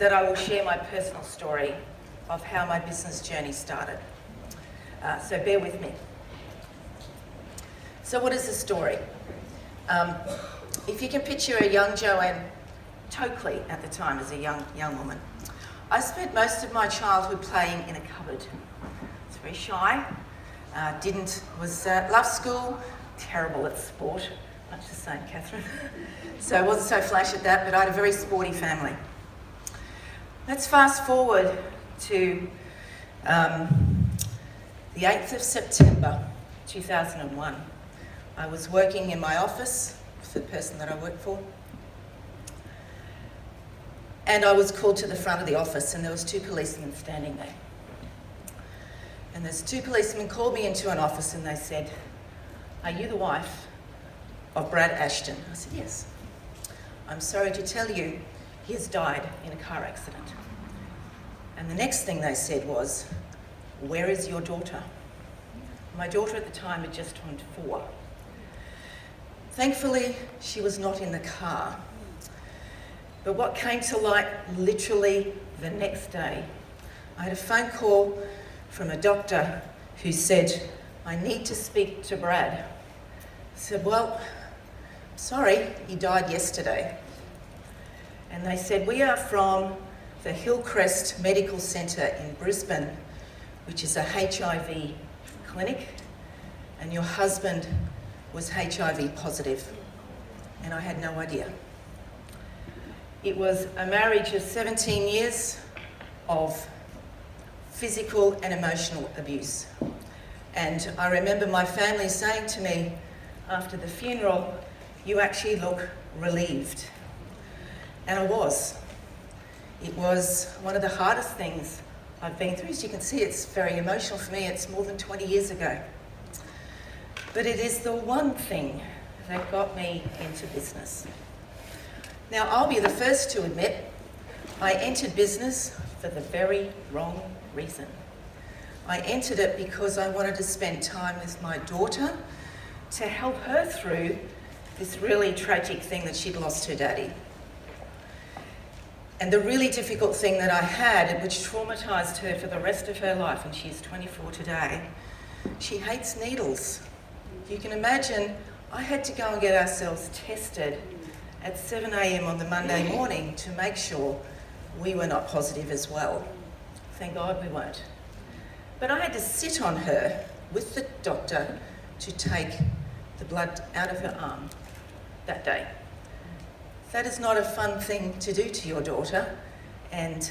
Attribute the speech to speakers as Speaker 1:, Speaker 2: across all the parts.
Speaker 1: that I will share my personal story of how my business journey started. So bear with me. So what is the story? If you can picture a young Joanne Tokley at the time as a young woman, I spent most of my childhood playing in a cupboard. I was very shy, loved school, terrible at sport, much the same, Catherine. So I wasn't so flash at that, but I had a very sporty family. Let's fast forward to the 8th of September 2001. I was working in my office for the person that I worked for, and I was called to the front of the office, and there was 2 policemen standing there. And those 2 policemen called me into an office and they said, "Are you the wife of Brad Ashton?" I said, "Yes." "I'm sorry to tell you, he has died in a car accident." And the next thing they said was, "Where is your daughter?" My daughter at the time had just turned 4. Thankfully, she was not in the car. But what came to light literally the next day, I had a phone call from a doctor who said, "I need to speak to Brad." I said, "Well, sorry, he died yesterday." And they said, "We are from the Hillcrest Medical Centre in Brisbane, which is a HIV clinic, and your husband was HIV positive." And I had no idea. It was a marriage of 17 years of physical and emotional abuse. And I remember my family saying to me after the funeral, "You actually look relieved." And I was. It was one of the hardest things I've been through. As you can see, it's very emotional for me. It's more than 20 years ago. But it is the one thing that got me into business. Now, I'll be the first to admit, I entered business for the very wrong reason. I entered it because I wanted to spend time with my daughter to help her through this really tragic thing that she'd lost her daddy. And the really difficult thing that I had, which traumatised her for the rest of her life, and she's 24 today, she hates needles. You can imagine, I had to go and get ourselves tested at 7 a.m. on the Monday morning to make sure we were not positive as well. Thank God we weren't. But I had to sit on her with the doctor to take the blood out of her arm that day. That is not a fun thing to do to your daughter, and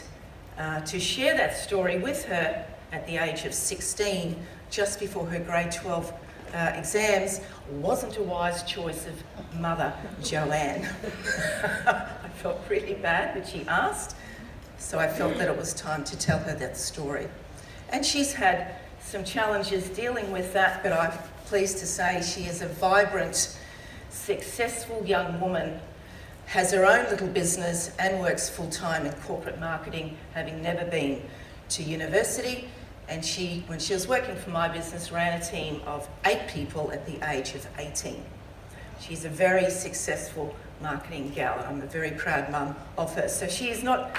Speaker 1: to share that story with her at the age of 16, just before her grade 12 exams, wasn't a wise choice of mother Joanne. I felt really bad, but she asked, so I felt that it was time to tell her that story. And she's had some challenges dealing with that, but I'm pleased to say she is a vibrant, successful young woman, has her own little business and works full-time in corporate marketing, having never been to university. And she, when she was working for my business, ran a team of 8 people at the age of 18. She's a very successful marketing gal. I'm a very proud mum of her. So she is not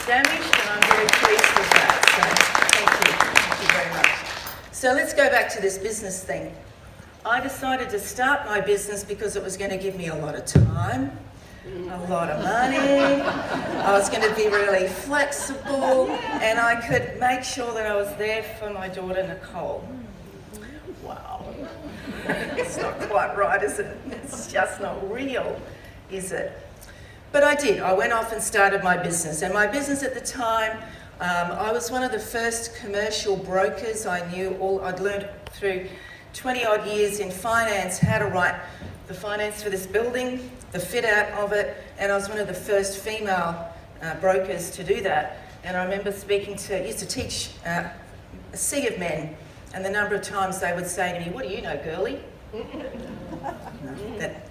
Speaker 1: damaged, and I'm very pleased with that. So thank you very much. So let's go back to this business thing. I decided to start my business because it was going to give me a lot of time, a lot of money. I was going to be really flexible, and I could make sure that I was there for my daughter Nicole. Wow. It's not quite right, is it? It's just not real, is it? But I did. I went off and started my business. And my business at the time, I was one of the first commercial brokers. I'd learned through 20 odd years in finance how to write the finance for this building, the fit out of it, and I was one of the first female brokers to do that. And I remember used to teach a sea of men, and the number of times they would say to me, "What do you know, girlie?"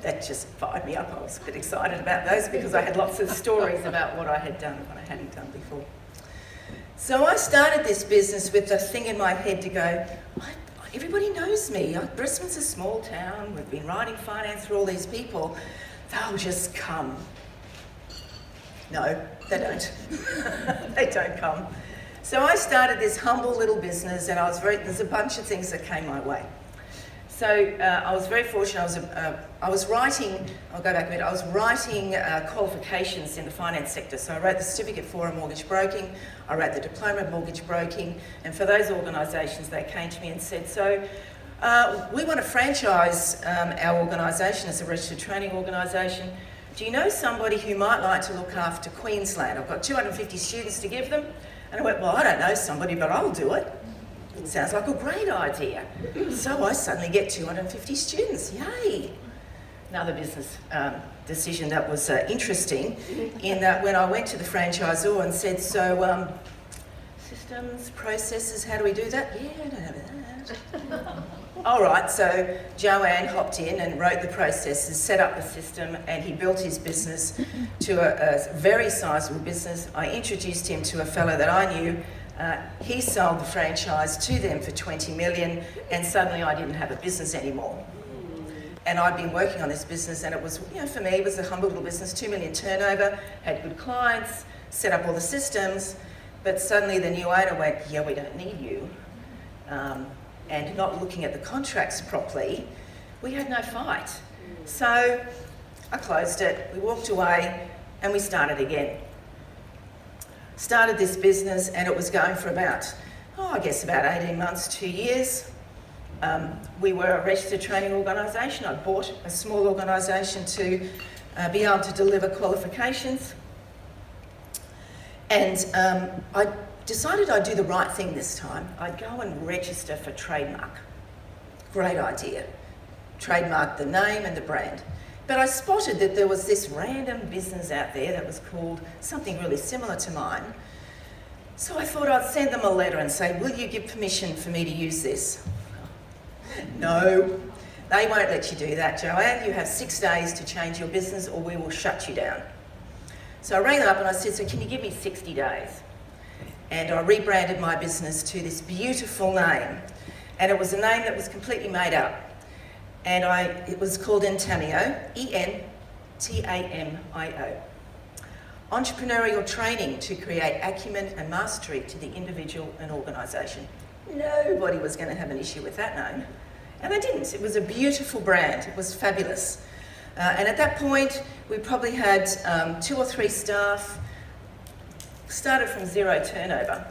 Speaker 1: That just fired me up. I was a bit excited about those because I had lots of stories about what I had done, what I hadn't done before. So I started this business with a thing in my head to go, everybody knows me. Brisbane's a small town. We've been writing finance for all these people. They'll just come. No, They don't. They don't come. So I started this humble little business, and there's a bunch of things that came my way. So I was very fortunate. I was writing, I'll go back a bit, I was writing qualifications in the finance sector. So I wrote the Certificate 4 in Mortgage Broking, I wrote the Diploma of Mortgage Broking, and for those organisations, they came to me and said, so we want to franchise our organisation as a registered training organisation. Do you know somebody who might like to look after Queensland? I've got 250 students to give them. And I went, well, I don't know somebody, but I'll do it. It sounds like a great idea. So I suddenly get 250 students, yay. Another business decision that was interesting, in that when I went to the franchisor and said, so systems, processes, how do we do that? Yeah, I don't have that. All right, so Joanne hopped in and wrote the processes, set up the system, and he built his business to a very sizable business. I introduced him to a fellow that I knew. He sold the franchise to them for 20 million, and suddenly I didn't have a business anymore. And I'd been working on this business, and it was, for me, it was a humble little business, 2 million turnover, had good clients, set up all the systems, but suddenly the new owner went, yeah, we don't need you. And not looking at the contracts properly, we had no fight. So I closed it, we walked away, and we started again. Started this business, and it was going for about 18 months, 2 years. We were a registered training organisation. I bought a small organisation to be able to deliver qualifications. And I decided I'd do the right thing this time. I'd go and register for trademark. Great idea. Trademark the name and the brand. But I spotted that there was this random business out there that was called something really similar to mine. So I thought I'd send them a letter and say, will you give permission for me to use this? No, they won't let you do that, Joanne. You have 6 days to change your business or we will shut you down. So I rang them up and I said, so can you give me 60 days? And I rebranded my business to this beautiful name. And it was a name that was completely made up. And it was called Entamio, E-N-T-A-M-I-O. Entrepreneurial training to create acumen and mastery to the individual and organisation. Nobody was going to have an issue with that name. And they didn't. It was a beautiful brand. It was fabulous. And at that point, we probably had 2 or 3 staff, started from 0 turnover.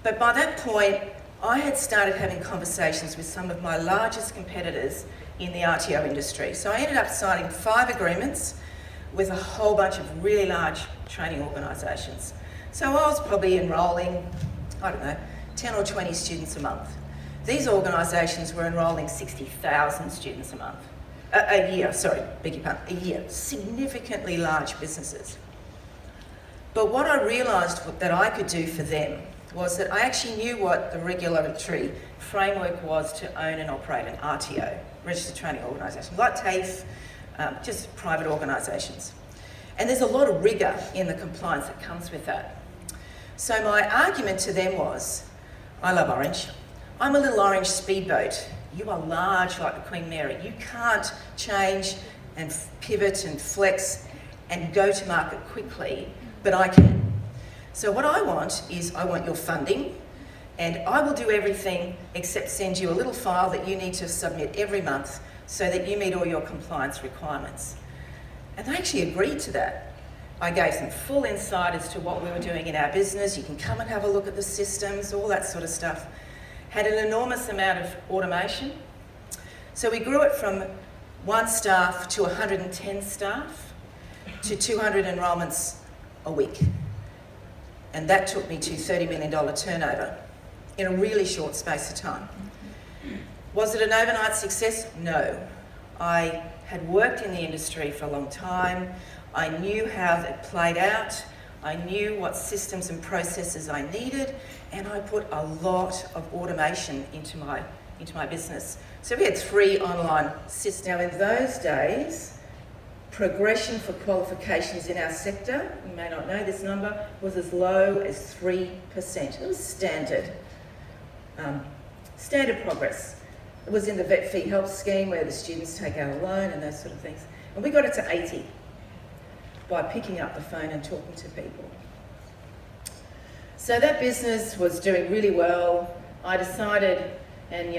Speaker 1: But by that point, I had started having conversations with some of my largest competitors in the RTO industry. So I ended up signing 5 agreements with a whole bunch of really large training organisations. So I was probably enrolling, 10 or 20 students a month. These organisations were enrolling 60,000 students a year, a year. Significantly large businesses. But what I realised that I could do for them was that I actually knew what the regulatory framework was to own and operate an RTO, registered training organisation, like TAFE, just private organisations. And there's a lot of rigour in the compliance that comes with that. So my argument to them was, I love orange. I'm a little orange speedboat. You are large like the Queen Mary. You can't change and pivot and flex and go to market quickly, but I can. So what I want is, I want your funding, and I will do everything except send you a little file that you need to submit every month so that you meet all your compliance requirements. And they actually agreed to that. I gave them full insight as to what we were doing in our business. You can come and have a look at the systems, all that sort of stuff. Had an enormous amount of automation. So we grew it from 1 staff to 110 staff to 200 enrolments a week. And that took me to $30 million turnover in a really short space of time. Was it an overnight success? No. I had worked in the industry for a long time. I knew how it played out. I knew what systems and processes I needed, and I put a lot of automation into my business. So we had 3 online systems. Now in those days, progression for qualifications in our sector, you may not know this number, was as low as 3%. It was standard progress. It was in the vet fee help scheme where the students take out a loan and those sort of things. And we got it to 80 by picking up the phone and talking to people. So that business was doing really well. I decided, and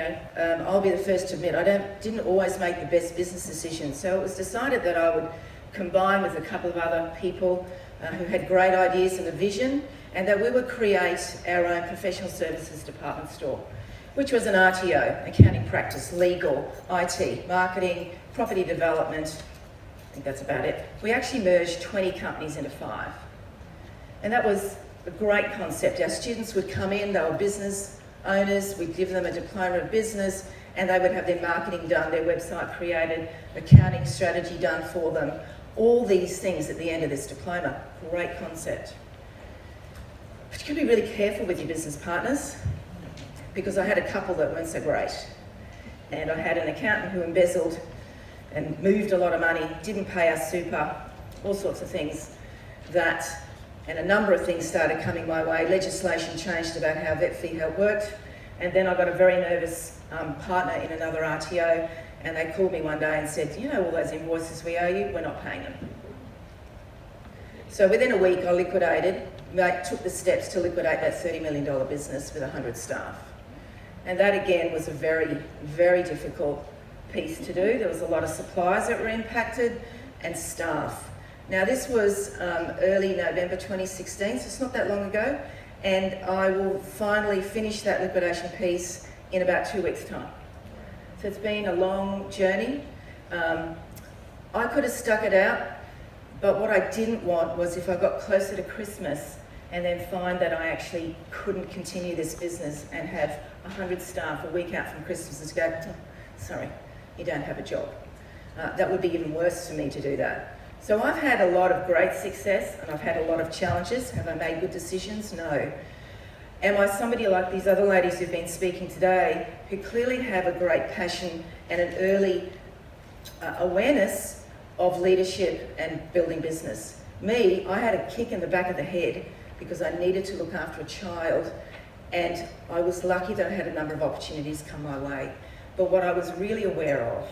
Speaker 1: I'll be the first to admit, didn't always make the best business decisions. So it was decided that I would combine with a couple of other people who had great ideas and a vision, and that we would create our own professional services department store, which was an RTO, accounting practice, legal, IT, marketing, property development. I think that's about it. We actually merged 20 companies into 5. And that was a great concept. Our students would come in, they were business owners, we'd give them a diploma of business, and they would have their marketing done, their website created, accounting strategy done for them, all these things at the end of this diploma. Great concept. But you can be really careful with your business partners, because I had a couple that weren't so great. And I had an accountant who embezzled and moved a lot of money, didn't pay us super, all sorts of things and a number of things started coming my way. Legislation changed about how vet fee help worked, and then I got a very nervous partner in another RTO, and they called me one day and said, you know all those invoices we owe you, we're not paying them. So within a week I took the steps to liquidate that $30 million business with 100 staff. And that again was a very, very difficult piece to do. There was a lot of suppliers that were impacted and staff. Now this was early November 2016, so it's not that long ago, and I will finally finish that liquidation piece in about 2 weeks' time. So it's been a long journey. I could have stuck it out, but what I didn't want was if I got closer to Christmas and then find that I actually couldn't continue this business and have 100 staff a week out from Christmas and go, oh, sorry, you don't have a job. That would be even worse for me to do that. So I've had a lot of great success and I've had a lot of challenges. Have I made good decisions? No. Am I somebody like these other ladies who've been speaking today who clearly have a great passion and an early awareness of leadership and building business? Me, I had a kick in the back of the head because I needed to look after a child, and I was lucky that I had a number of opportunities come my way. But what I was really aware of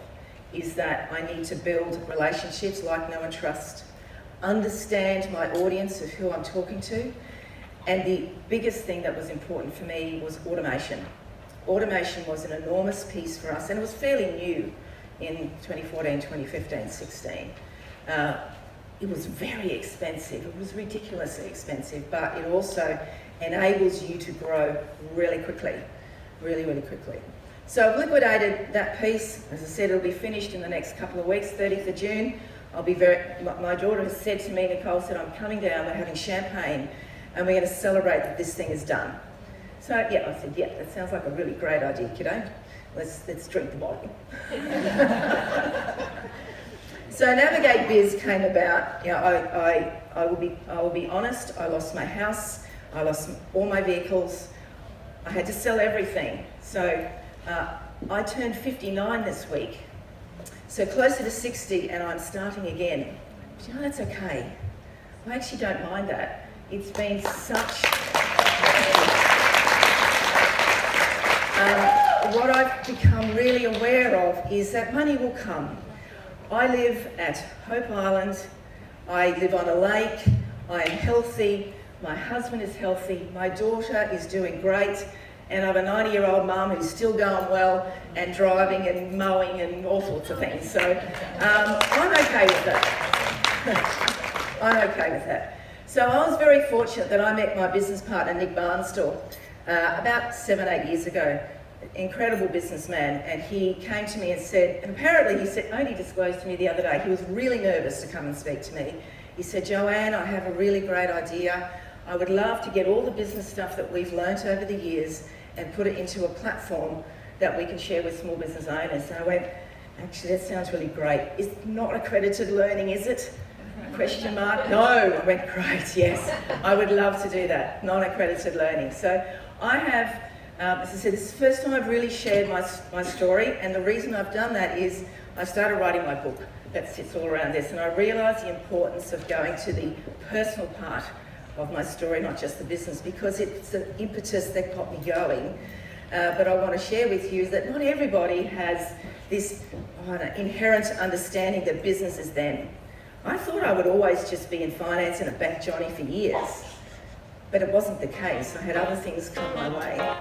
Speaker 1: is that I need to build relationships like know and trust, understand my audience of who I'm talking to, and the biggest thing that was important for me was automation. Automation was an enormous piece for us, and it was fairly new in 2014, 2015, 16. It was very expensive. It was ridiculously expensive, but it also enables you to grow really quickly, really, really quickly. So I've liquidated that piece. As I said, it'll be finished in the next couple of weeks, 30th of June. My daughter has said to me, Nicole said, I'm coming down, we're having champagne, and we're going to celebrate that this thing is done. So yeah, I said, yeah, that sounds like a really great idea, kiddo. Let's drink the bottle. So Navigate Biz came about. I will be honest. I lost my house. I lost all my vehicles. I had to sell everything. So I turned 59 this week. So closer to 60, and I'm starting again. But you know, that's okay. I actually don't mind that. It's been such. What I've become really aware of is that money will come. I live at Hope Island, I live on a lake, I am healthy, my husband is healthy, my daughter is doing great, and I have a 90-year-old mum who's still going well and driving and mowing and all sorts of things. So I'm okay with that. I'm okay with that. So I was very fortunate that I met my business partner, Nick Barnstor, about 7-8 years ago. Incredible businessman, and he came to me and said, and apparently he said, only disclosed to me the other day, he was really nervous to come and speak to me. He said, Joanne, I have a really great idea. I would love to get all the business stuff that we've learnt over the years and put it into a platform that we can share with small business owners. And I went, actually, that sounds really great. It's not accredited learning, is it? Question mark? No. I went, great, yes. I would love to do that, non-accredited learning. So I have, as I said, this is the first time I've really shared my story, and the reason I've done that is I started writing my book that sits all around this, and I realised the importance of going to the personal part of my story, not just the business, because it's the impetus that got me going. But I want to share with you that not everybody has this inherent understanding that business is them. I thought I would always just be in finance and a bank Johnny for years. But it wasn't the case. I had other things come my way.